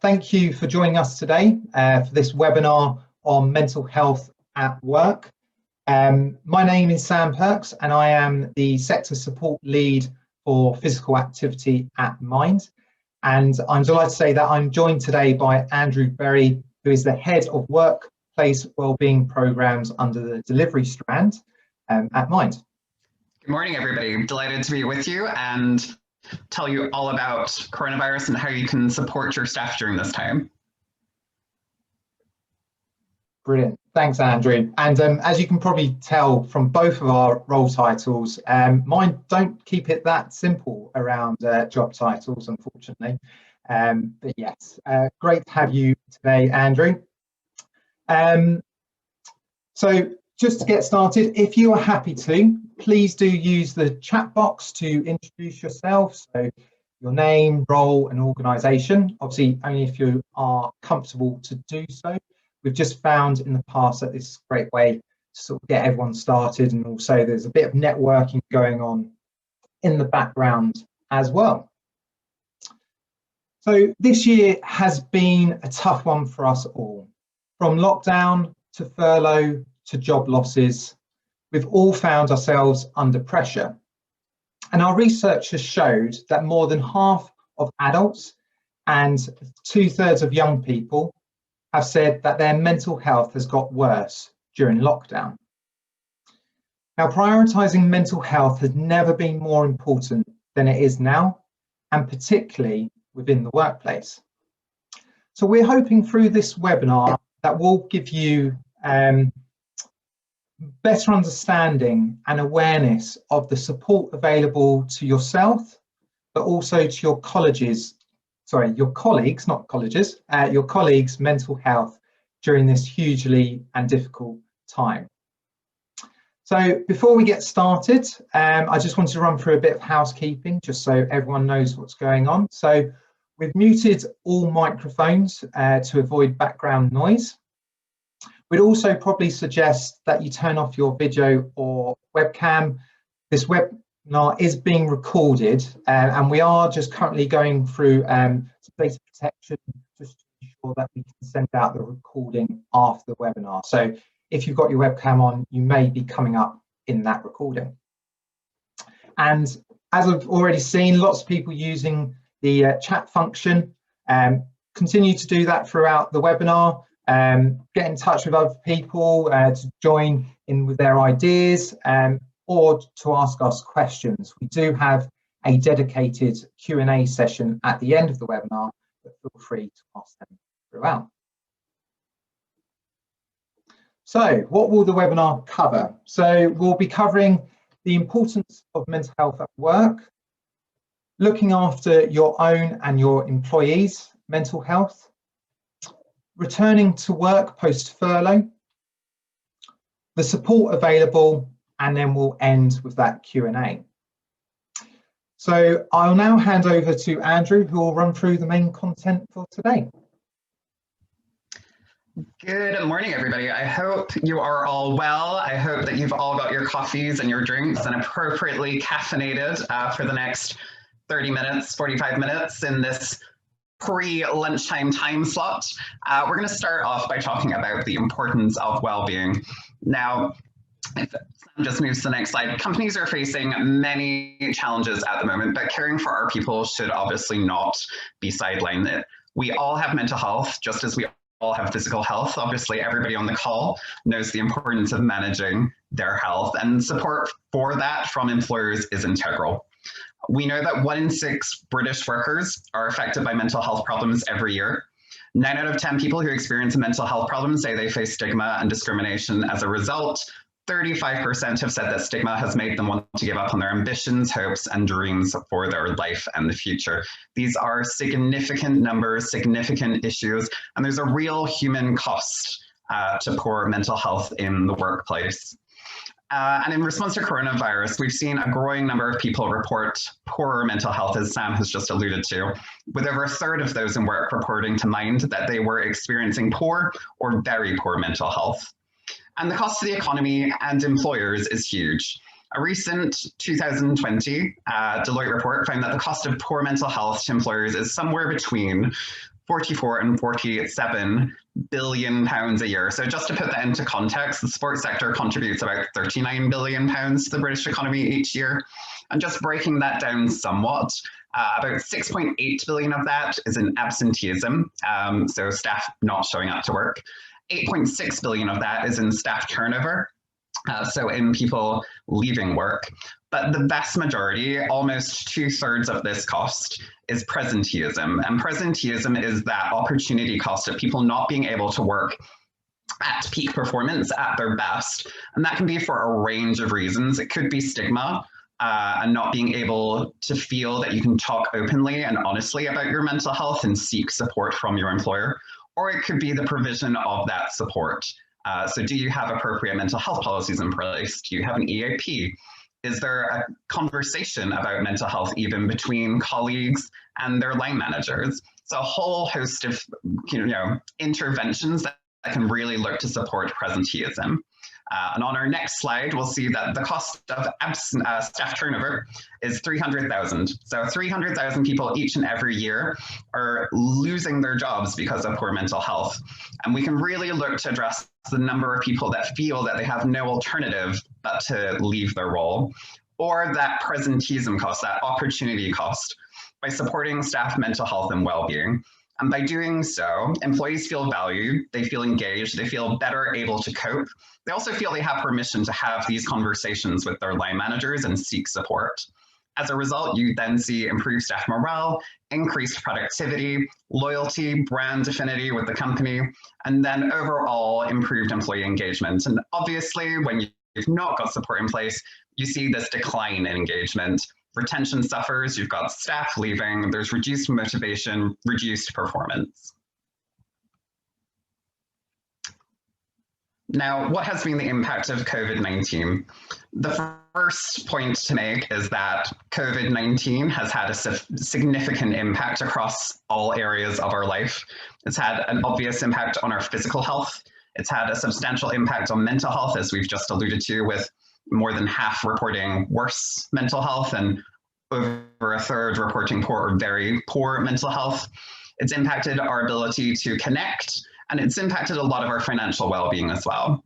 thank you for joining us today for this webinar on mental health at work. My name is Sam Perks and I am the Sector Support Lead for Physical Activity at Mind. And I'm delighted to say that I'm joined today by Andrew Berry, who is the Head of Workplace Wellbeing Programmes under the Delivery Strand at Mind. Good morning, everybody. Delighted to be with you and tell you all about coronavirus and how you can support your staff during this time. Brilliant. Thanks, Andrew. And as you can probably tell from both of our role titles, mine don't keep it that simple around job titles, unfortunately. But yes, great to have you today, Andrew. So just to get started, if you are happy to, please do use the chat box to introduce yourself. So your name, role and organisation, obviously only if you are comfortable to do so. We've just found in the past that this is a great way to sort of get everyone started, and also there's a bit of networking going on in the background as well. So this year has been a tough one for us all. From lockdown to furlough to job losses, we've all found ourselves under pressure. And our research has showed that more than half of adults and 2/3 of young people have said that their mental health has got worse during lockdown. Now, prioritising mental health has never been more important than it is now, and particularly within the workplace. So we're hoping through this webinar that will give you better understanding and awareness of the support available to yourself, but also to your colleagues' mental health during this hugely and difficult time. So before we get started, I just wanted to run through a bit of housekeeping, just so everyone knows what's going on. So we've muted all microphones to avoid background noise. We'd also probably suggest that you turn off your video or webcam. This webinar is being recorded and we are just currently going through some data protection just to ensure that we can send out the recording after the webinar. So if you've got your webcam on, you may be coming up in that recording. And as I've already seen, lots of people using the chat function. Continue to do that throughout the webinar. Get in touch with other people to join in with their ideas or to ask us questions. We do have a dedicated Q&A session at the end of the webinar, but feel free to ask them throughout. So what will the webinar cover? So we'll be covering the importance of mental health at work, looking after your own and your employees' mental health, returning to work post-furlough, the support available, and then we'll end with that Q&A. So I'll now hand over to Andrew, who will run through the main content for today. Good morning, everybody. I hope you are all well. I hope that you've all got your coffees and your drinks and appropriately caffeinated for the next 30 minutes, 45 minutes in this pre-lunchtime time slot. We're going to start off by talking about the importance of well-being. Now, if Sam just moves to the next slide, companies are facing many challenges at the moment, but caring for our people should obviously not be sidelined. We all have mental health, just as we all have physical health. Obviously, everybody on the call knows the importance of managing their health, and support for that from employers is integral. We know that 1 in 6 British workers are affected by mental health problems every year. 9 out of 10 people who experience a mental health problem say they face stigma and discrimination as a result. 35% have said that stigma has made them want to give up on their ambitions, hopes, and dreams for their life and the future. These are significant numbers, significant issues, and there's a real human cost to poor mental health in the workplace. And in response to coronavirus, we've seen a growing number of people report poorer mental health, as Sam has just alluded to, with over 1/3 of those in work reporting to Mind that they were experiencing poor or very poor mental health. And the cost to the economy and employers is huge. A recent 2020 Deloitte report found that the cost of poor mental health to employers is somewhere between 44 and 47 billion pounds a year. So just to put that into context, the sports sector contributes about 39 billion pounds to the British economy each year. And just breaking that down somewhat, about 6.8 billion of that is in absenteeism, so staff not showing up to work. 8.6 billion of that is in staff turnover, so in people leaving work. But the vast majority, almost 2/3 of this cost, is presenteeism. And presenteeism is that opportunity cost of people not being able to work at peak performance, at their best. And that can be for a range of reasons. It could be stigma and not being able to feel that you can talk openly and honestly about your mental health and seek support from your employer. Or it could be the provision of that support. So do you have appropriate mental health policies in place? Do you have an EAP? Is there a conversation about mental health even between colleagues and their line managers? So a whole host of interventions that can really look to support presenteeism. And on our next slide, we'll see that the cost of staff turnover is 300,000. So 300,000 people each and every year are losing their jobs because of poor mental health. And we can really look to address the number of people that feel that they have no alternative but to leave their role, or that presenteeism cost, that opportunity cost, by supporting staff mental health and well-being. And by doing so, employees feel valued, they feel engaged, they feel better able to cope. They also feel they have permission to have these conversations with their line managers and seek support. As a result, you then see improved staff morale, increased productivity, loyalty, brand affinity with the company, and then overall improved employee engagement. And obviously, when you've not got support in place, you see this decline in engagement. Retention suffers, you've got staff leaving, there's reduced motivation, reduced performance. Now, what has been the impact of COVID-19? The first point to make is that COVID-19 has had a significant impact across all areas of our life. It's had an obvious impact on our physical health. It's had a substantial impact on mental health, as we've just alluded to, with more than half reporting worse mental health and over 1/3 reporting poor or very poor mental health. It's impacted our ability to connect, and it's impacted a lot of our financial well-being as well.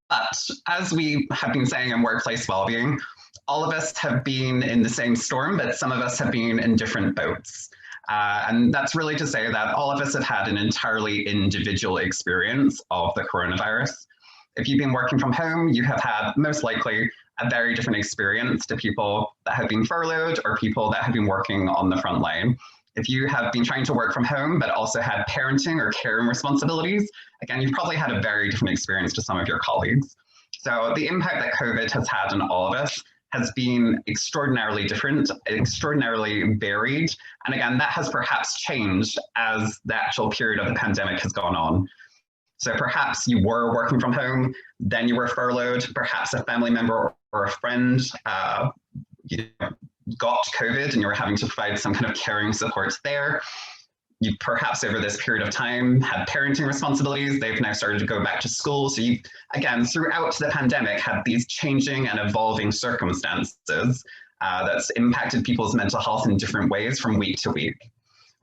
But as we have been saying in workplace well-being, all of us have been in the same storm, but some of us have been in different boats. And that's really to say that all of us have had an entirely individual experience of the coronavirus. If you've been working from home, you have had most likely a very different experience to people that have been furloughed or people that have been working on the front line. If you have been trying to work from home, but also had parenting or caring responsibilities, again, you've probably had a very different experience to some of your colleagues. So the impact that COVID has had on all of us has been extraordinarily different, extraordinarily varied. And again, that has perhaps changed as the actual period of the pandemic has gone on. So perhaps you were working from home, then you were furloughed, perhaps a family member or a friend got COVID and you were having to provide some kind of caring support there. You perhaps over this period of time had parenting responsibilities. They've now started to go back to school. So you, again, throughout the pandemic, had these changing and evolving circumstances that's impacted people's mental health in different ways from week to week.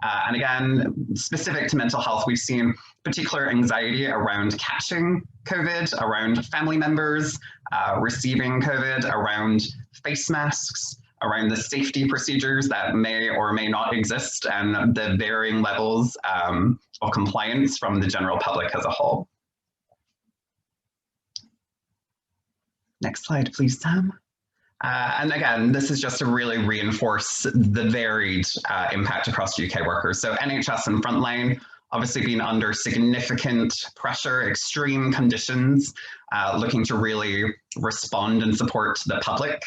And again, specific to mental health, we've seen particular anxiety around catching COVID, around family members receiving COVID, around face masks, around the safety procedures that may or may not exist, and the varying levels of compliance from the general public as a whole. Next slide, please, Sam. And again, this is just to really reinforce the varied impact across UK workers. So NHS and frontline obviously been under significant pressure, extreme conditions, looking to really respond and support the public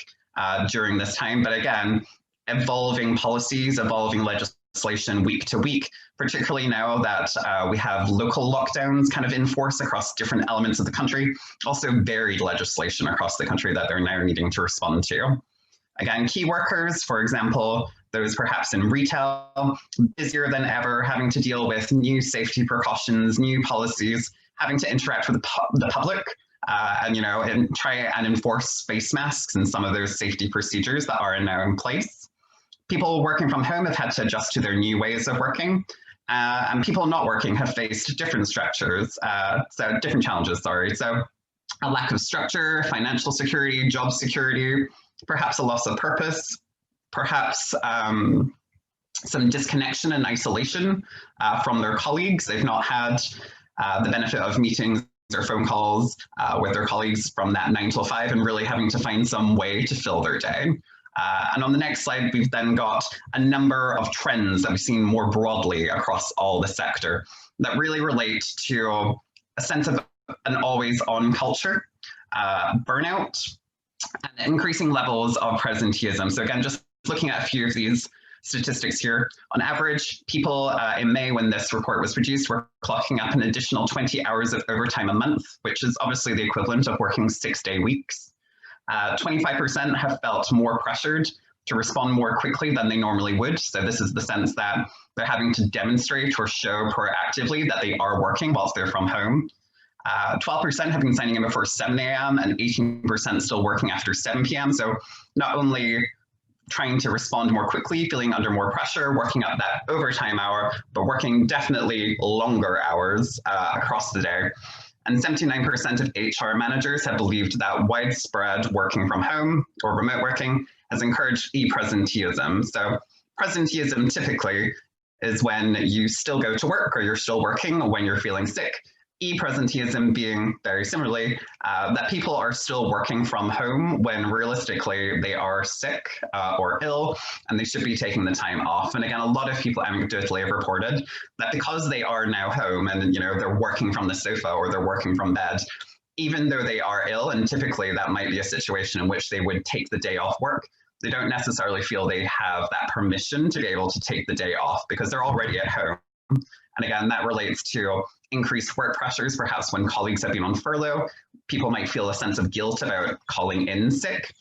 during this time. But again, evolving policies, evolving legislation week to week, particularly now that we have local lockdowns kind of in force across different elements of the country, also varied legislation across the country that they're now needing to respond to. Again, key workers, for example, those perhaps in retail, busier than ever, having to deal with new safety precautions, new policies, having to interact with the public, and try and enforce face masks and some of those safety procedures that are now in place. People working from home have had to adjust to their new ways of working. And people not working have faced different structures, different challenges, sorry. So a lack of structure, financial security, job security, perhaps a loss of purpose, perhaps some disconnection and isolation from their colleagues. They've not had the benefit of meetings or phone calls with their colleagues from that 9 till 5 and really having to find some way to fill their day. And on the next slide, we've then got a number of trends that we've seen more broadly across all the sector that really relate to a sense of an always-on culture, burnout, and increasing levels of presenteeism. So again, just looking at a few of these statistics here. On average, people in May, when this report was produced, were clocking up an additional 20 hours of overtime a month, which is obviously the equivalent of working 6-day weeks. 25% have felt more pressured to respond more quickly than they normally would. So this is the sense that they're having to demonstrate or show proactively that they are working whilst they're from home. 12% have been signing in before 7 a.m. and 18% still working after 7 p.m. So not only trying to respond more quickly, feeling under more pressure, working up that overtime hour, but working definitely longer hours across the day. And 79% of HR managers have believed that widespread working from home or remote working has encouraged e-presenteeism. So presenteeism typically is when you still go to work or you're still working when you're feeling sick. E-presenteeism being very similarly that people are still working from home when realistically they are sick or ill and they should be taking the time off. And again, a lot of people anecdotally have reported that because they are now home and they're working from the sofa or they're working from bed, even though they are ill, and typically that might be a situation in which they would take the day off work, they don't necessarily feel they have that permission to be able to take the day off because they're already at home. And again, that relates to increased work pressures, perhaps when colleagues have been on furlough. People might feel a sense of guilt about calling in sick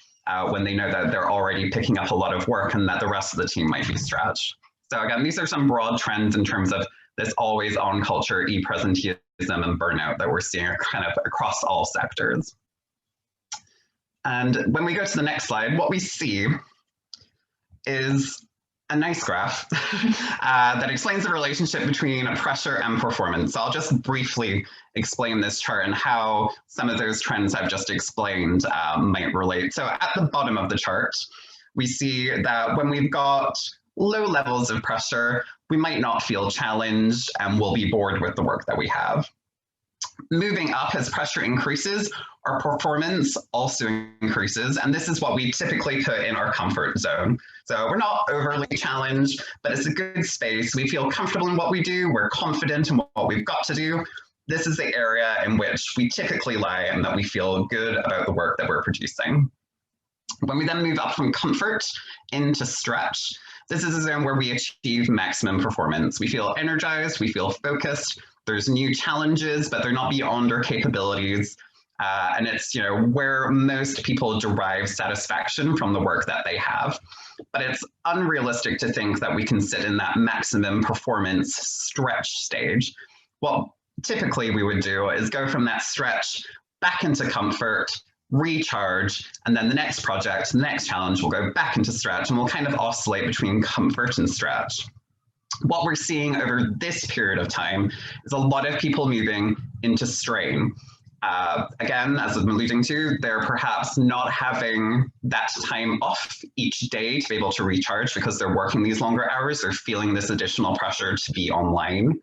when they know that they're already picking up a lot of work and that the rest of the team might be stretched. So again, these are some broad trends in terms of this always-on culture, e-presenteeism, and burnout that we're seeing kind of across all sectors. And when we go to the next slide, what we see is a nice graph that explains the relationship between pressure and performance. So I'll just briefly explain this chart and how some of those trends I've just explained might relate. So at the bottom of the chart, we see that when we've got low levels of pressure, we might not feel challenged and we'll be bored with the work that we have. Moving up as pressure increases, our performance also increases, and this is what we typically put in our comfort zone. So we're not overly challenged, but it's a good space. We feel comfortable in what we do. We're confident in what we've got to do. This is the area in which we typically lie and that we feel good about the work that we're producing. When we then move up from comfort into stretch, this is a zone where we achieve maximum performance. We feel energized, we feel focused. There's new challenges, but they're not beyond our capabilities. And it's where most people derive satisfaction from the work that they have. But it's unrealistic to think that we can sit in that maximum performance stretch stage. What typically we would do is go from that stretch back into comfort, recharge, and then the next project, the next challenge will go back into stretch, and we'll kind of oscillate between comfort and stretch. What we're seeing over this period of time is a lot of people moving into strain. Again, as I'm alluding to, they're perhaps not having that time off each day to be able to recharge because they're working these longer hours. They're feeling this additional pressure to be online.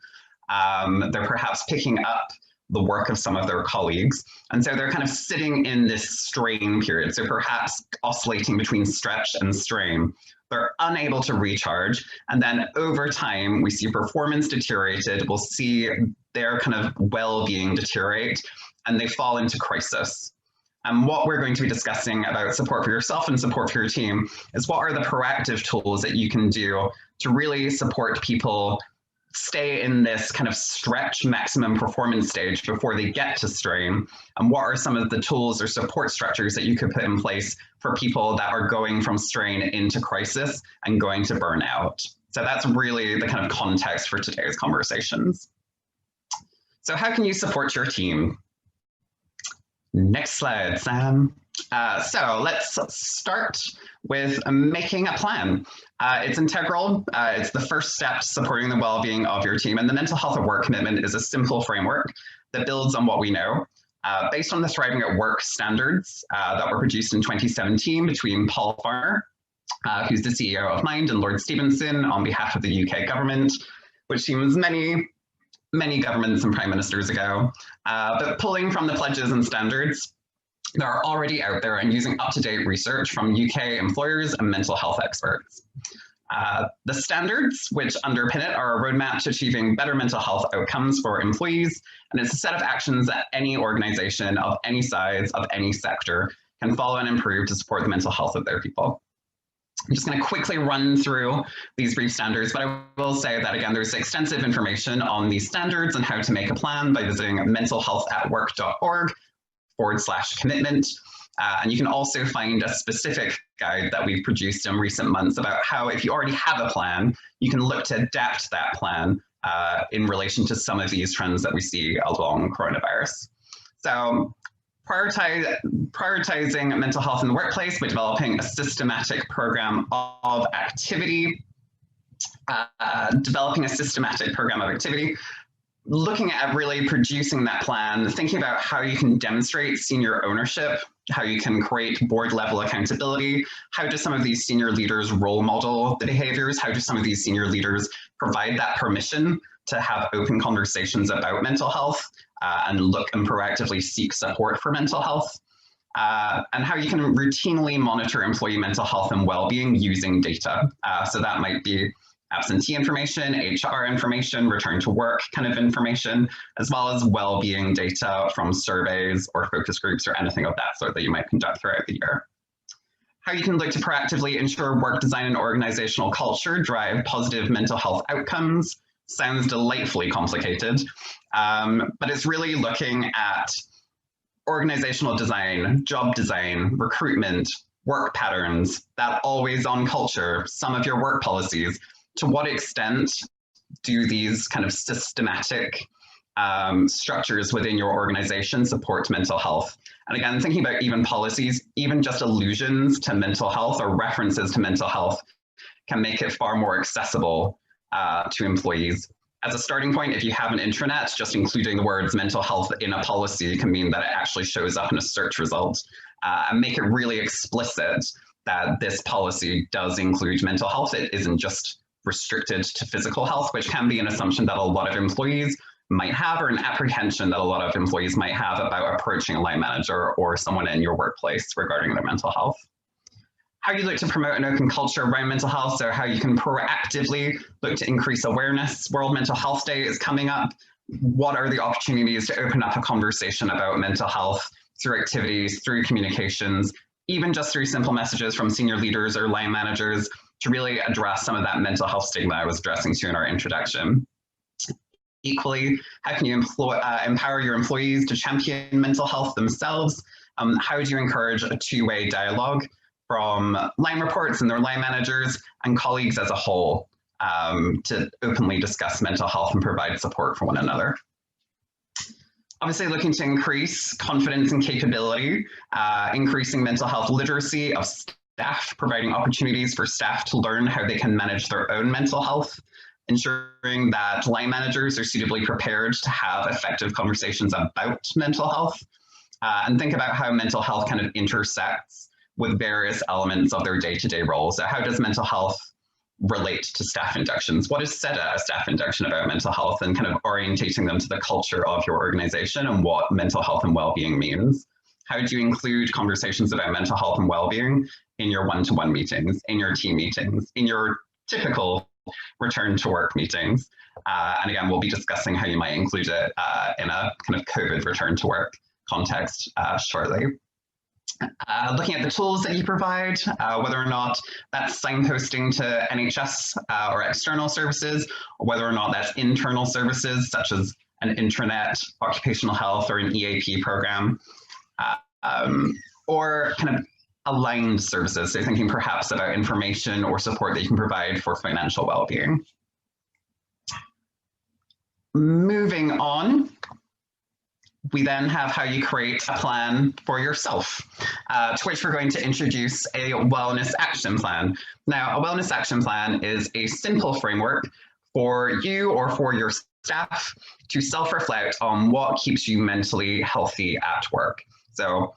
They're perhaps picking up the work of some of their colleagues. And so they're kind of sitting in this strain period. So perhaps oscillating between stretch and strain. They're unable to recharge. And then over time, we see performance deteriorated. We'll see their kind of well-being deteriorate, and they fall into crisis. And what we're going to be discussing about support for yourself and support for your team is what are the proactive tools that you can do to really support people stay in this kind of stretch maximum performance stage before they get to strain, and what are some of the tools or support structures that you could put in place for people that are going from strain into crisis and going to burnout. So that's really the kind of context for today's conversations. So how can you support your team? Next slide, Sam. So let's start with making a plan. It's integral. It's the first step to supporting the well-being of your team. And the mental health at work commitment is a simple framework that builds on what we know. Based on the Thriving at Work standards that were produced in 2017 between Paul Farmer, who's the CEO of Mind, and Lord Stevenson on behalf of the UK government, which seems many governments and prime ministers ago. But pulling from the pledges and standards, that are already out there and using up-to-date research from UK employers and mental health experts. The standards which underpin it are a roadmap to achieving better mental health outcomes for employees, and it's a set of actions that any organization of any size, of any sector, can follow and improve to support the mental health of their people. I'm just going to quickly run through these brief standards, but I will say that, again, there's extensive information on these standards and how to make a plan by visiting mentalhealthatwork.org/commitment. And you can also find a specific guide that we've produced in recent months about how, if you already have a plan, you can look to adapt that plan in relation to some of these trends that we see along coronavirus. So prioritizing mental health in the workplace by developing a systematic program of activity, looking at really producing that plan, thinking about how you can demonstrate senior ownership, how you can create board level accountability, how do some of these senior leaders role model the behaviors, how do some of these senior leaders provide that permission to have open conversations about mental health and look and proactively seek support for mental health, and how you can routinely monitor employee mental health and well-being using data. So that might be absentee information, HR information, return to work kind of information, as well as well-being data from surveys or focus groups or anything of that sort that you might conduct throughout the year. How you can look to proactively ensure work design and organizational culture drive positive mental health outcomes sounds delightfully complicated, but it's really looking at organizational design, job design, recruitment, work patterns, that always-on culture, some of your work policies. To what extent do these kind of systematic structures within your organization support mental health? And again, thinking about even policies, even just allusions to mental health or references to mental health can make it far more accessible to employees. As a starting point, if you have an intranet, just including the words mental health in a policy can mean that it actually shows up in a search result, and make it really explicit that this policy does include mental health. It isn't just restricted to physical health, which can be an assumption that a lot of employees might have, or an apprehension that a lot of employees might have about approaching a line manager or someone in your workplace regarding their mental health. How you look to promote an open culture around mental health, so how you can proactively look to increase awareness. World Mental Health Day is coming up. What are the opportunities to open up a conversation about mental health through activities, through communications, even just through simple messages from senior leaders or line managers, to really address some of that mental health stigma I was addressing to in our introduction. Equally, how can you empower your employees to champion mental health themselves? How do you encourage a two-way dialogue from line reports and their line managers and colleagues as a whole to openly discuss mental health and provide support for one another? Obviously, looking to increase confidence and capability, increasing mental health literacy of staff, providing opportunities for staff to learn how they can manage their own mental health, ensuring that line managers are suitably prepared to have effective conversations about mental health, and think about how mental health kind of intersects with various elements of their day-to-day roles. So how does mental health relate to staff inductions? What is said at a staff induction about mental health, and kind of orientating them to the culture of your organization and what mental health and well-being means? How do you include conversations about mental health and well-being in your one-to-one meetings, in your team meetings, in your typical return to work meetings? And again, we'll be discussing how you might include it in a kind of COVID return to work context shortly. Looking at the tools that you provide, whether or not that's signposting to NHS or external services, or whether or not that's internal services such as an intranet, occupational health, or an EAP program, or kind of aligned services. So thinking perhaps about information or support that you can provide for financial well-being. Moving on, We then have how you create a plan for yourself, to which we're going to introduce a wellness action plan. Now, a wellness action plan is a simple framework for you or for your staff to self-reflect on what keeps you mentally healthy at work. So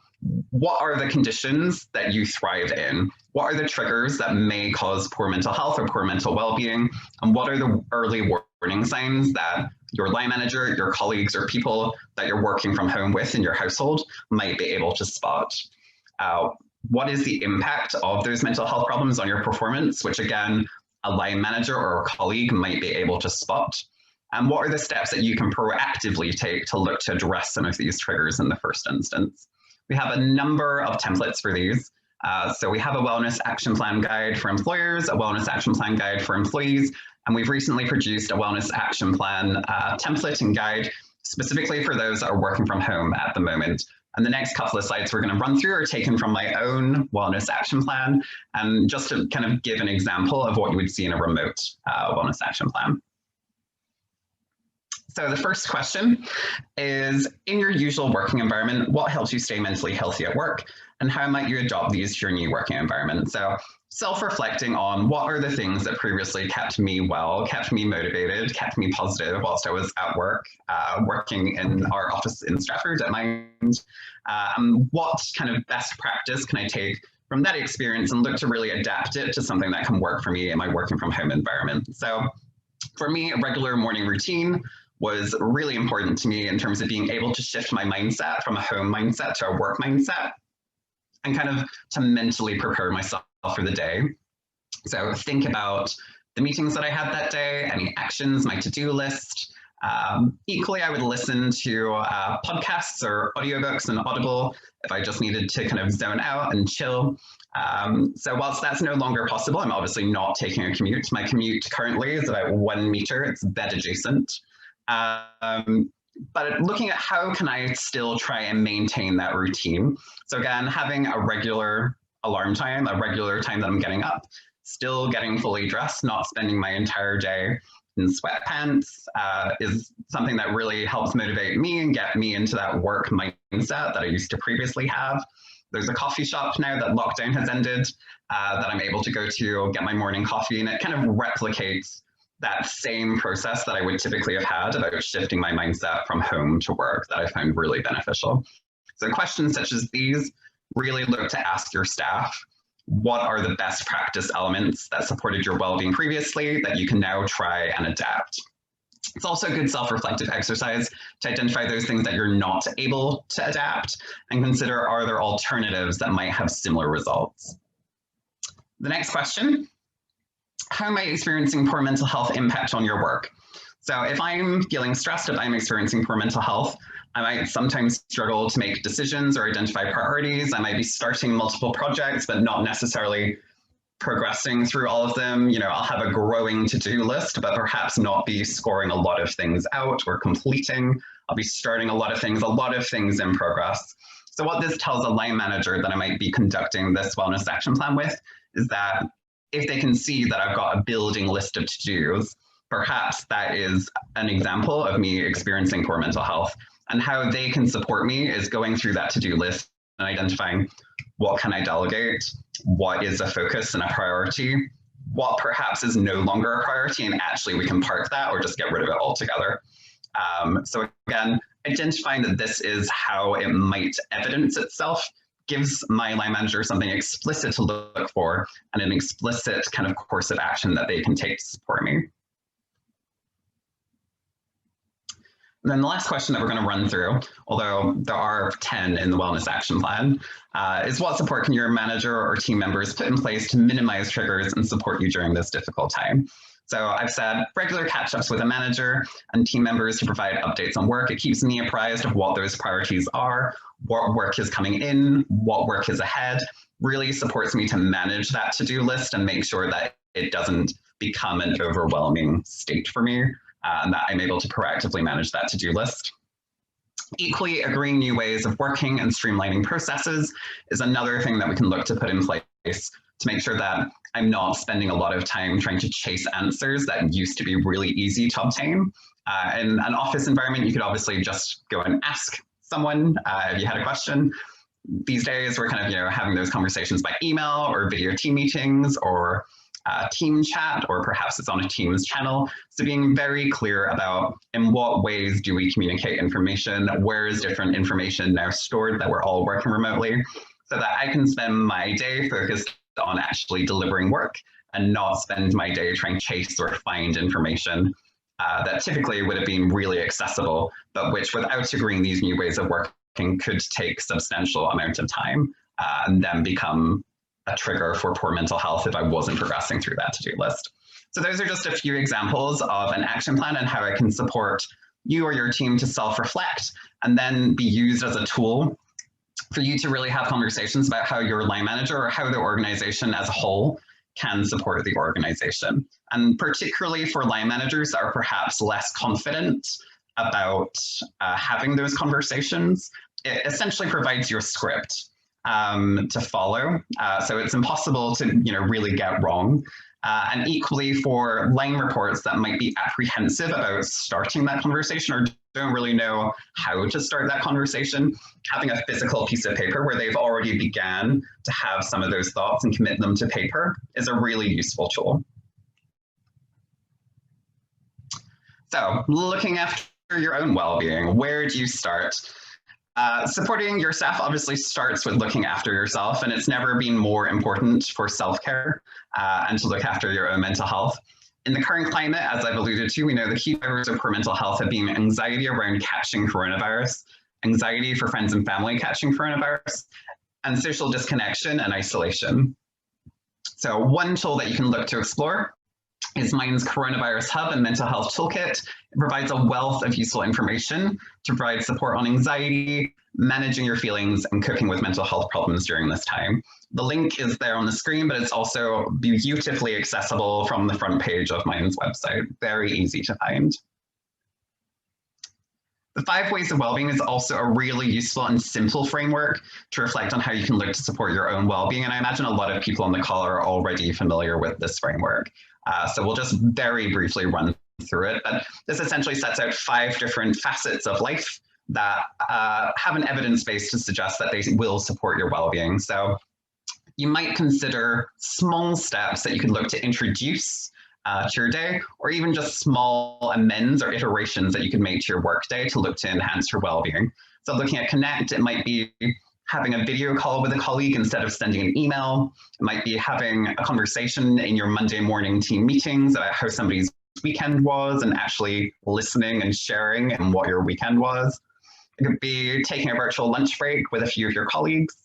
what are the conditions that you thrive in? What are the triggers that may cause poor mental health or poor mental well-being? And what are the early warning signs that your line manager, your colleagues, or people that you're working from home with in your household might be able to spot? What is the impact of those mental health problems on your performance, which again, a line manager or a colleague might be able to spot? And what are the steps that you can proactively take to look to address some of these triggers in the first instance? We have a number of templates for these. So we have a wellness action plan guide for employers, a wellness action plan guide for employees, and we've recently produced a wellness action plan template and guide specifically for those that are working from home at the moment. And the next couple of slides we're going to run through are taken from my own wellness action plan, and just to kind of give an example of what you would see in a remote wellness action plan. So the first question is, in your usual working environment, what helps you stay mentally healthy at work, and how might you adopt these to your new working environment? So self-reflecting on what are the things that previously kept me well, kept me motivated, kept me positive whilst I was at work, working in our office in Stratford at Mind. What kind of best practice can I take from that experience and look to really adapt it to something that can work for me in my working from home environment? So for me, a regular morning routine was really important to me in terms of being able to shift my mindset from a home mindset to a work mindset, and kind of to mentally prepare myself for the day. So think about the meetings that I had that day, any actions, my to-do list. Equally, I would listen to podcasts or audiobooks and Audible if I just needed to kind of zone out and chill. So whilst that's no longer possible, I'm obviously not taking a commute. My commute currently is about 1 meter, it's bed adjacent. But looking at how can I still try and maintain that routine. So again, having a regular alarm time, a regular time that I'm getting up, still getting fully dressed, not spending my entire day in sweatpants is something that really helps motivate me and get me into that work mindset that I used to previously have. There's a coffee shop now that lockdown has ended that I'm able to go to get my morning coffee, and it kind of replicates that same process that I would typically have had about shifting my mindset from home to work that I found really beneficial. So questions such as these really look to ask your staff, what are the best practice elements that supported your well-being previously that you can now try and adapt? It's also a good self-reflective exercise to identify those things that you're not able to adapt and consider, are there alternatives that might have similar results? The next question, how might experiencing poor mental health impact on your work? So if I'm feeling stressed, if I'm experiencing poor mental health, I might sometimes struggle to make decisions or identify priorities. I might be starting multiple projects, but not necessarily progressing through all of them. You know, I'll have a growing to-do list, but perhaps not be scoring a lot of things out or completing. I'll be starting a lot of things in progress. So what this tells a line manager that I might be conducting this wellness action plan with is that if they can see that I've got a building list of to-dos, perhaps that is an example of me experiencing poor mental health, and how they can support me is going through that to-do list and identifying what can I delegate, what is a focus and a priority, what perhaps is no longer a priority, and actually we can park that or just get rid of it altogether. So again, identifying that this is how it might evidence itself gives my line manager something explicit to look for and an explicit kind of course of action that they can take to support me. And then the last question that we're going to run through, although there are 10 in the wellness action plan, is what support can your manager or team members put in place to minimize triggers and support you during this difficult time? So I've said regular catch-ups with a manager and team members to provide updates on work. It keeps me apprised of what those priorities are, what work is coming in, what work is ahead, really supports me to manage that to-do list and make sure that it doesn't become an overwhelming state for me, and that I'm able to proactively manage that to-do list. Equally, agreeing new ways of working and streamlining processes is another thing that we can look to put in place to make sure that I'm not spending a lot of time trying to chase answers that used to be really easy to obtain. In an office environment, you could obviously just go and ask someone if you had a question. These days, we're kind of having those conversations by email or video team meetings or team chat, or perhaps it's on a Teams channel. So being very clear about in what ways do we communicate information, where is different information now stored that we're all working remotely, so that I can spend my day focused on actually delivering work and not spend my day trying to chase or find information that typically would have been really accessible, but which without agreeing these new ways of working could take substantial amount of time and then become a trigger for poor mental health if I wasn't progressing through that to-do list. So those are just a few examples of an action plan and how I can support you or your team to self-reflect and then be used as a tool for you to really have conversations about how your line manager or how the organization as a whole can support the organization. And particularly for line managers that are perhaps less confident about having those conversations, it essentially provides you a script to follow. So it's impossible to really get wrong. And equally for line reports that might be apprehensive about starting that conversation or don't really know how to start that conversation, having a physical piece of paper where they've already began to have some of those thoughts and commit them to paper is a really useful tool. So looking after your own well-being, where do you start? Supporting your staff obviously starts with looking after yourself, and it's never been more important for self-care and to look after your own mental health. In the current climate, as I've alluded to, we know the key drivers of poor mental health have been anxiety around catching coronavirus, anxiety for friends and family catching coronavirus, and social disconnection and isolation. So one tool that you can look to explore is Mind's Coronavirus Hub and Mental Health Toolkit. It provides a wealth of useful information to provide support on anxiety, managing your feelings, and coping with mental health problems during this time. The link is there on the screen, but it's also beautifully accessible from the front page of Mind's website. Very easy to find. The 5 Ways of Wellbeing is also a really useful and simple framework to reflect on how you can look to support your own well-being. And I imagine a lot of people on the call are already familiar with this framework. So we'll just very briefly run through it. But this essentially sets out 5 different facets of life that have an evidence base to suggest that they will support your well-being. So you might consider small steps that you could look to introduce to your day, or even just small amends or iterations that you could make to your work day to look to enhance your well-being. So looking at Connect, it might be having a video call with a colleague instead of sending an email. It might be having a conversation in your Monday morning team meetings about how somebody's weekend was and actually listening and sharing and what your weekend was. It could be taking a virtual lunch break with a few of your colleagues.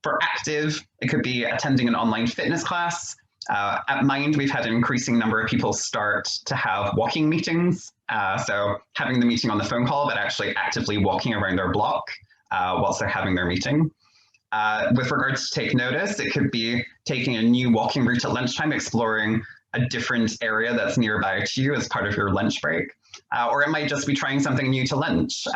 For active, it could be attending an online fitness class. At Mind, we've had an increasing number of people start to have walking meetings. So having the meeting on the phone call, but actually actively walking around their block whilst they're having their meeting. With regards to take notice, it could be taking a new walking route at lunchtime, exploring a different area that's nearby to you as part of your lunch break. Or it might just be trying something new to lunch,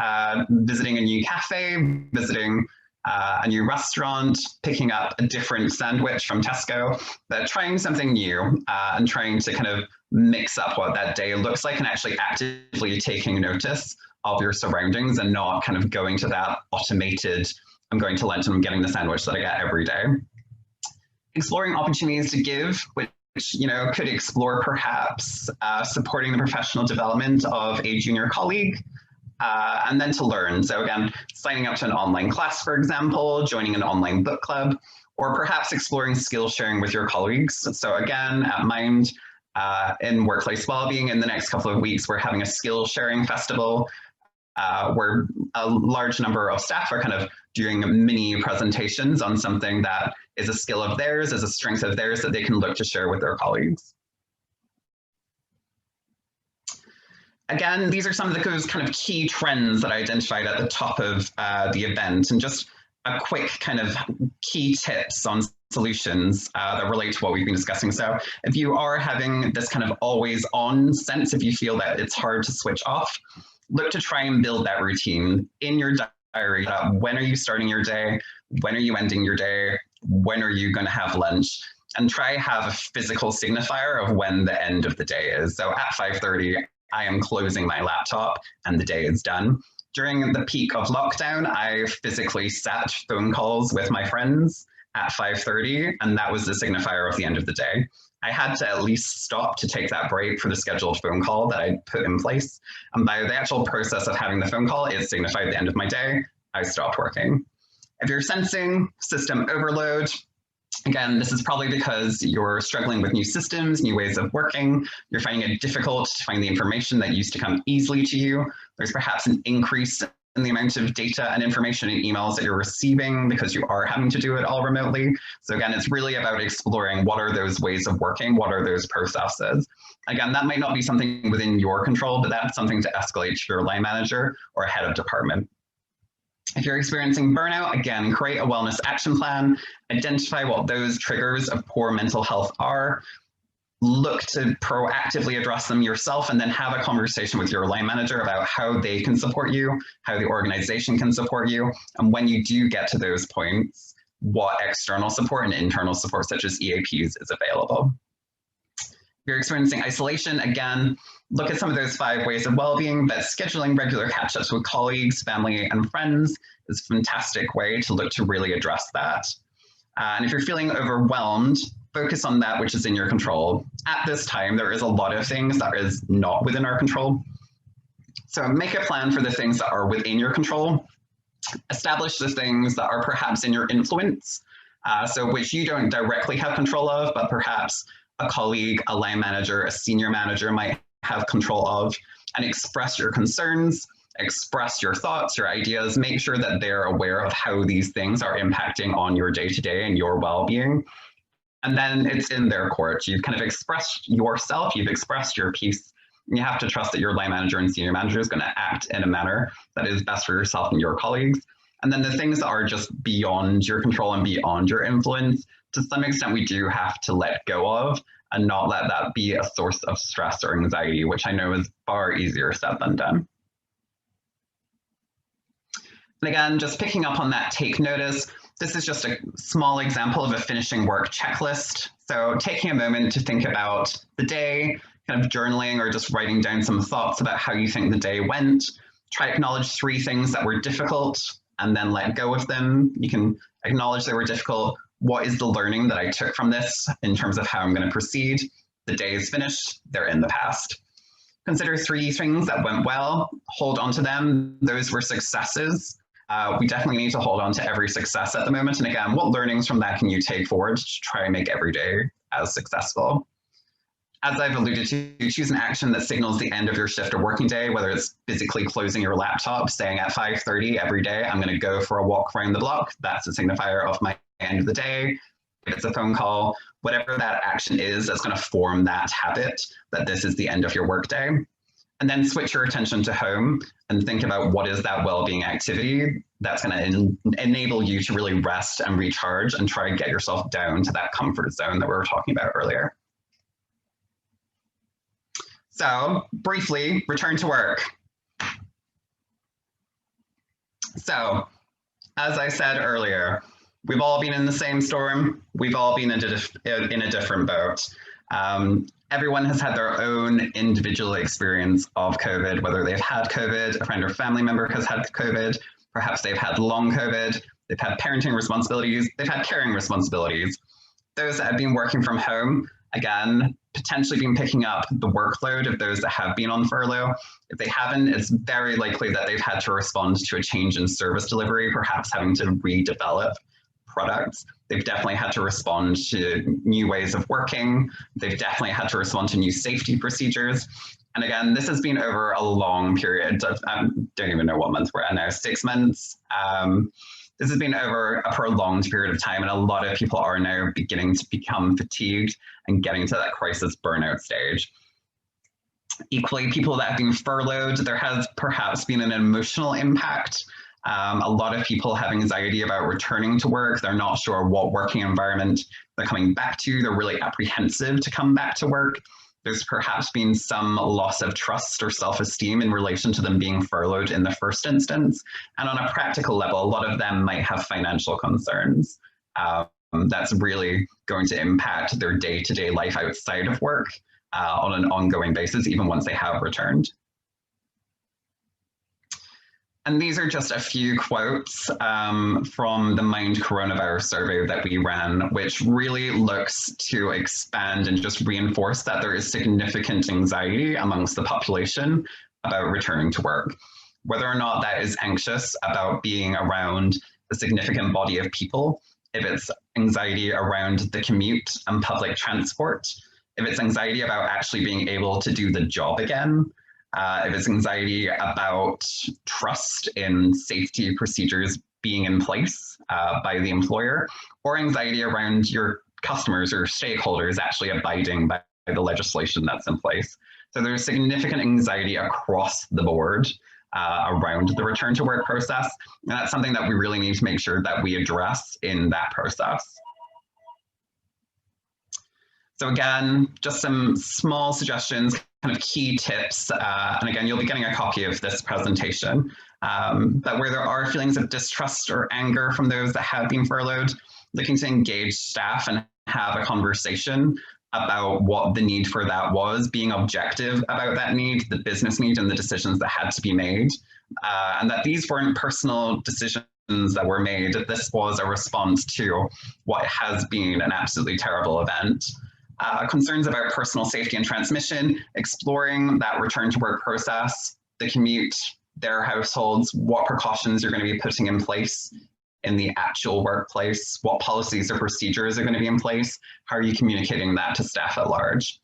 visiting a new cafe, visiting a new restaurant, picking up a different sandwich from Tesco, but trying something new and trying to kind of mix up what that day looks like and actually actively taking notice of your surroundings and not kind of going to that automated, I'm going to lunch and I'm getting the sandwich that I get every day. Exploring opportunities to give, which could explore perhaps supporting the professional development of a junior colleague, and then to learn. So again, signing up to an online class, for example, joining an online book club, or perhaps exploring skill sharing with your colleagues. So again, at Mind, in workplace wellbeing, in the next couple of weeks, we're having a skill sharing festival where a large number of staff are kind of doing mini presentations on something that is a skill of theirs, is a strength of theirs that they can look to share with their colleagues. Again, these are some of those kind of key trends that I identified at the top of the event, and just a quick kind of key tips on solutions that relate to what we've been discussing. So if you are having this kind of always on sense, if you feel that it's hard to switch off, look to try and build that routine in your diary. When are you starting your day? When are you ending your day? When are you going to have lunch? And try have a physical signifier of when the end of the day is. So at 5:30, I am closing my laptop and the day is done. During the peak of lockdown, I physically sat phone calls with my friends at 5:30, and that was the signifier of the end of the day. I had to at least stop to take that break for the scheduled phone call that I put in place. And by the actual process of having the phone call, it signified the end of my day. I stopped working. If you're sensing system overload, again, this is probably because you're struggling with new systems, new ways of working. You're finding it difficult to find the information that used to come easily to you. There's perhaps an increase in the amount of data and information and emails that you're receiving because you are having to do it all remotely. So again, it's really about exploring what are those ways of working, what are those processes. Again, that might not be something within your control, but that's something to escalate to your line manager or head of department. If you're experiencing burnout, again, create a wellness action plan, identify what those triggers of poor mental health are, look to proactively address them yourself, and then have a conversation with your line manager about how they can support you, how the organization can support you, and when you do get to those points, what external support and internal support, such as EAPs, is available. If you're experiencing isolation, again, look at some of those 5 ways of well-being, but scheduling regular catch-ups with colleagues, family, and friends is a fantastic way to look to really address that. And if you're feeling overwhelmed, focus on that which is in your control. At this time, there is a lot of things that is not within our control. So make a plan for the things that are within your control. Establish the things that are perhaps in your influence, so which you don't directly have control of, but perhaps a colleague, a line manager, a senior manager might have control of, and express your concerns, express your thoughts, your ideas, make sure that they're aware of how these things are impacting on your day-to-day and your well-being. And then it's in their court. You've kind of expressed yourself, you've expressed your piece, and you have to trust that your line manager and senior manager is going to act in a manner that is best for yourself and your colleagues. And then the things that are just beyond your control and beyond your influence, to some extent, we do have to let go of and not let that be a source of stress or anxiety, which I know is far easier said than done. And again, just picking up on that take notice, this is just a small example of a finishing work checklist. So taking a moment to think about the day, kind of journaling or just writing down some thoughts about how you think the day went. Try to acknowledge 3 things that were difficult and then let go of them. You can acknowledge they were difficult. What is the learning that I took from this in terms of how I'm going to proceed? The day is finished, they're in the past. Consider 3 things that went well, hold on to them. Those were successes. We definitely need to hold on to every success at the moment. And again, what learnings from that can you take forward to try and make every day as successful? As I've alluded to, choose an action that signals the end of your shift or working day, whether it's physically closing your laptop, saying at 5:30 every day, I'm going to go for a walk around the block. That's a signifier of my end of the day. If it's a phone call, whatever that action is, that's going to form that habit that this is the end of your workday. And then switch your attention to home and think about what is that well-being activity that's going to enable you to really rest and recharge and try and get yourself down to that comfort zone that we were talking about earlier. So briefly, return to work. So as I said earlier, we've all been in the same storm. We've all been in a different boat. Everyone has had their own individual experience of COVID, whether they've had COVID, a friend or family member has had COVID, perhaps they've had long COVID, they've had parenting responsibilities, they've had caring responsibilities. Those that have been working from home, again, potentially been picking up the workload of those that have been on furlough. If they haven't, it's very likely that they've had to respond to a change in service delivery, perhaps having to redevelop products. They've definitely had to respond to new ways of working. They've definitely had to respond to new safety procedures. And again, this has been over a long period of, I don't even know what month we're at now, 6 months. This has been over a prolonged period of time, and a lot of people are now beginning to become fatigued and getting to that crisis burnout stage. Equally, people that have been furloughed, there has perhaps been an emotional impact. A lot of people have anxiety about returning to work. They're not sure what working environment they're coming back to. They're really apprehensive to come back to work. There's perhaps been some loss of trust or self-esteem in relation to them being furloughed in the first instance. And on a practical level, a lot of them might have financial concerns. That's really going to impact their day-to-day life outside of work on an ongoing basis, even once they have returned. And these are just a few quotes from the Mind Coronavirus survey that we ran, which really looks to expand and just reinforce that there is significant anxiety amongst the population about returning to work. Whether or not that is anxious about being around a significant body of people, if it's anxiety around the commute and public transport, if it's anxiety about actually being able to do the job again, if it's anxiety about trust in safety procedures being in place by the employer, or anxiety around your customers or stakeholders actually abiding by the legislation that's in place. So there's significant anxiety across the board around the return to work process. And that's something that we really need to make sure that we address in that process. So again, just some small suggestions, kind of key tips. And again, you'll be getting a copy of this presentation. But where there are feelings of distrust or anger from those that have been furloughed, looking to engage staff and have a conversation about what the need for that was, being objective about that need, the business need, and the decisions that had to be made. And that these weren't personal decisions that were made. This was a response to what has been an absolutely terrible event. Concerns about personal safety and transmission, exploring that return to work process, the commute, their households, what precautions you're going to be putting in place in the actual workplace, what policies or procedures are going to be in place, how are you communicating that to staff at large.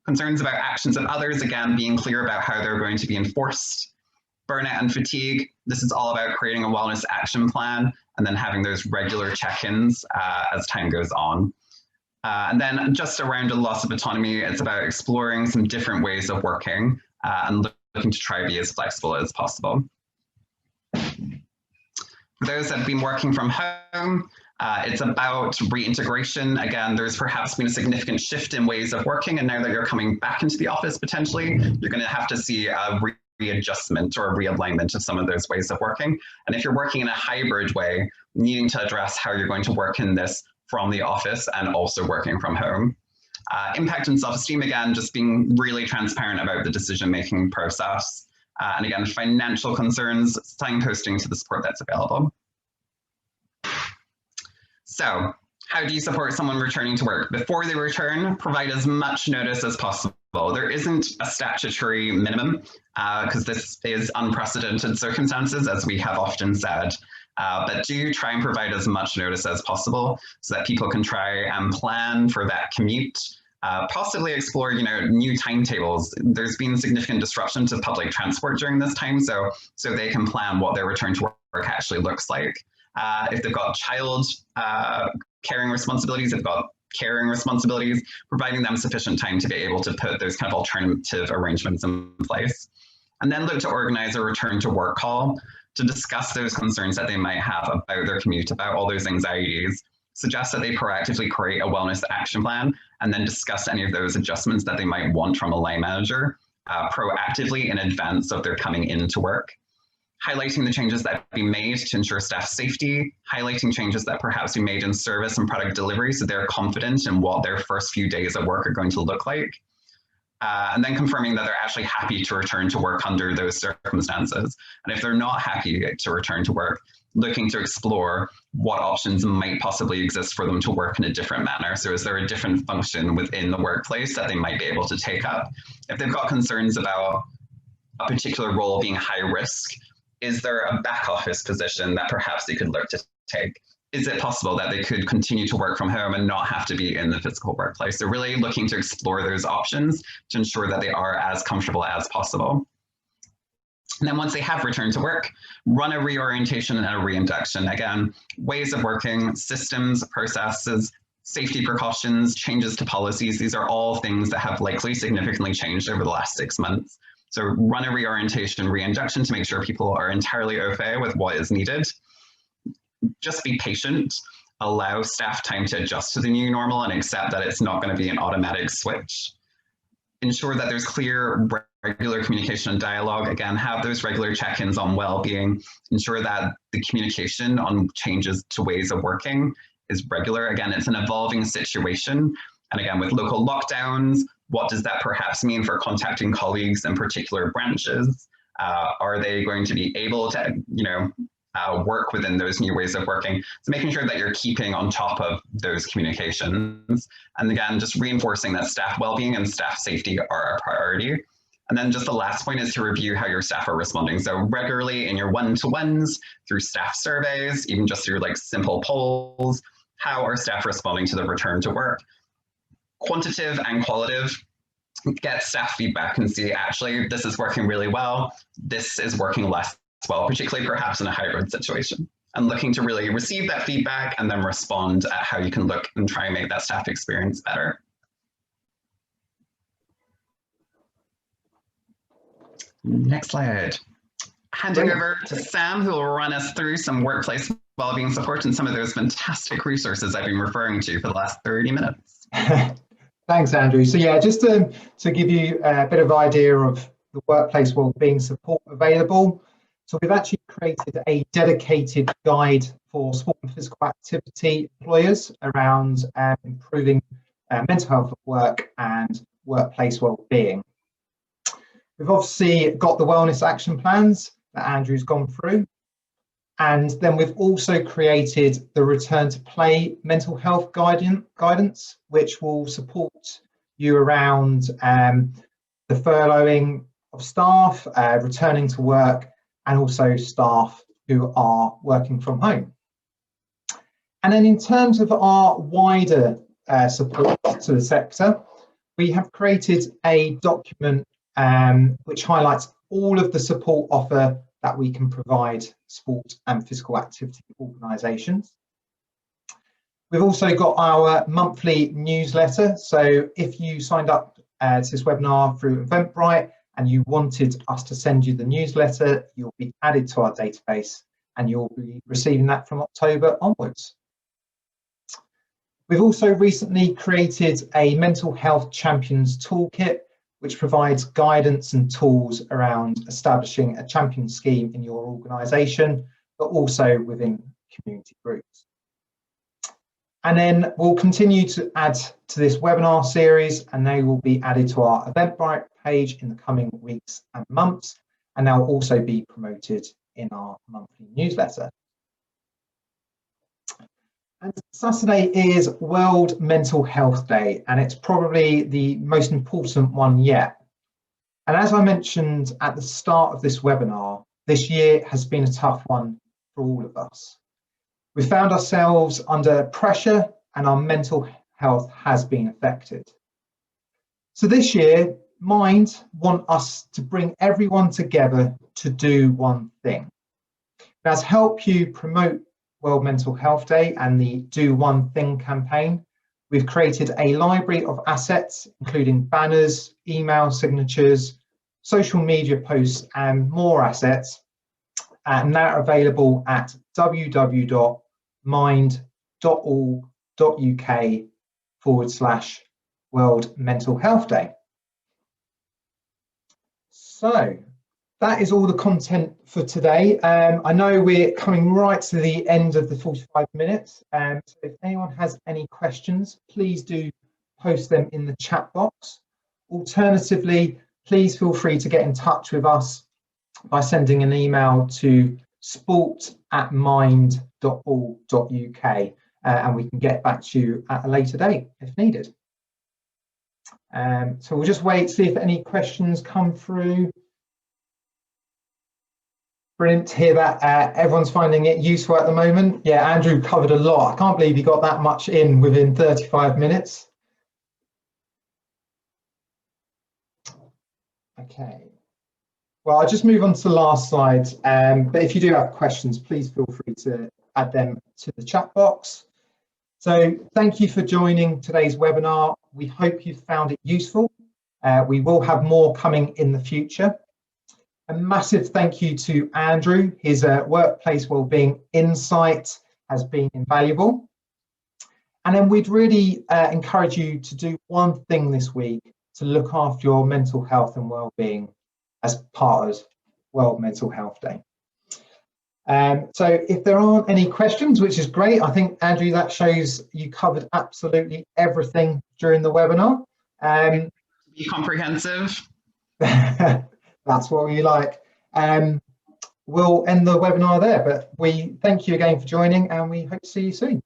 Concerns about actions of others, again, being clear about how they're going to be enforced. Burnout and fatigue, this is all about creating a wellness action plan and then having those regular check-ins as time goes on. And then just around a loss of autonomy, it's about exploring some different ways of working and looking to try to be as flexible as possible. For those that have been working from home, it's about reintegration. Again, there's perhaps been a significant shift in ways of working, and now that you're coming back into the office potentially, you're going to have to see a readjustment or a realignment of some of those ways of working. And if you're working in a hybrid way, needing to address how you're going to work in this from the office and also working from home. Impact and self-esteem, again, just being really transparent about the decision-making process. And again, financial concerns, signposting to the support that's available. So how do you support someone returning to work? Before they return, provide as much notice as possible. There isn't a statutory minimum because this is unprecedented circumstances, as we have often said. But do try and provide as much notice as possible so that people can try and plan for that commute, possibly explore, new timetables. There's been significant disruption to public transport during this time, so they can plan what their return to work actually looks like. If they've got child caring responsibilities, providing them sufficient time to be able to put those kind of alternative arrangements in place. And then look to organize a return to work call to discuss those concerns that they might have about their commute, about all those anxieties. Suggest that they proactively create a wellness action plan and then discuss any of those adjustments that they might want from a line manager proactively in advance of their coming into work. Highlighting the changes that be made to ensure staff safety, highlighting changes that perhaps be made in service and product delivery so they're confident in what their first few days at work are going to look like. And then confirming that they're actually happy to return to work under those circumstances. And if they're not happy to return to work, looking to explore what options might possibly exist for them to work in a different manner. So is there a different function within the workplace that they might be able to take up? If they've got concerns about a particular role being high risk, is there a back office position that perhaps they could look to take? Is it possible that they could continue to work from home and not have to be in the physical workplace? So really looking to explore those options to ensure that they are as comfortable as possible. And then once they have returned to work, run a reorientation and a reinduction. Again, ways of working, systems, processes, safety precautions, changes to policies. These are all things that have likely significantly changed over the last 6 months. So run a reorientation, reinduction to make sure people are entirely au fait with what is needed. Just be patient, allow staff time to adjust to the new normal and accept that it's not going to be an automatic switch. Ensure that there's clear, regular communication and dialogue. Again, have those regular check-ins on well-being. Ensure that the communication on changes to ways of working is regular. Again, it's an evolving situation. And again, with local lockdowns, what does that perhaps mean for contacting colleagues in particular branches? Are they going to be able to, work within those new ways of working? So making sure that you're keeping on top of those communications. And again, just reinforcing that staff well-being and staff safety are a priority. And then just the last point is to review how your staff are responding. So regularly in your one-to-ones, through staff surveys, even just through like simple polls, how are staff responding to the return to work? Quantitative and qualitative, get staff feedback and see, actually, this is working really well. This is working less well, particularly perhaps in a hybrid situation. And looking to really receive that feedback and then respond at how you can look and try and make that staff experience better. Next slide. Handing over to Sam, who will run us through some workplace wellbeing support and some of those fantastic resources I've been referring to for the last 30 minutes. Thanks, Andrew. So yeah, just to give you a bit of idea of the workplace wellbeing support available. So we've actually created a dedicated guide for sport and physical activity employers around improving mental health at work and workplace wellbeing. We've obviously got the wellness action plans that Andrew's gone through. And then we've also created the return to play mental health guidance, which will support you around the furloughing of staff, returning to work, and also staff who are working from home. And then in terms of our wider support to the sector, we have created a document which highlights all of the support offer that we can provide sport and physical activity organisations. We've also got our monthly newsletter. So if you signed up to this webinar through Eventbrite and you wanted us to send you the newsletter, you'll be added to our database and you'll be receiving that from October onwards. We've also recently created a mental health champions toolkit, which provides guidance and tools around establishing a champion scheme in your organisation, but also within community groups. And then we'll continue to add to this webinar series, and they will be added to our Eventbrite page in the coming weeks and months, and they'll also be promoted in our monthly newsletter. And Saturday is World Mental Health Day, and it's probably the most important one yet. And as I mentioned at the start of this webinar, this year has been a tough one for all of us. We found ourselves under pressure and our mental health has been affected. So this year, Mind want us to bring everyone together to do one thing. Now, to help you promote World Mental Health Day and the Do One Thing campaign, we've created a library of assets, including banners, email signatures, social media posts, and more assets. And they're available at www.mind.org.uk/World Mental Health Day. So that is all the content for today. I know we're coming right to the end of the 45 minutes. So if anyone has any questions, please do post them in the chat box. Alternatively, please feel free to get in touch with us by sending an email to sport@mind.org.uk and we can get back to you at a later date if needed. So we'll just wait, see if any questions come through. Brilliant to hear that everyone's finding it useful at the moment. Yeah, Andrew covered a lot. I can't believe he got that much in within 35 minutes. Okay. Well, I'll just move on to the last slide. But if you do have questions, please feel free to add them to the chat box. So thank you for joining today's webinar. We hope you found it useful. We will have more coming in the future. A massive thank you to Andrew. His workplace wellbeing insight has been invaluable. And then we'd really encourage you to do one thing this week to look after your mental health and wellbeing as part of World Mental Health Day. So if there aren't any questions, which is great, I think, Andrew, that shows you covered absolutely everything during the webinar. Be comprehensive. That's what we like. We'll end the webinar there, but we thank you again for joining and we hope to see you soon.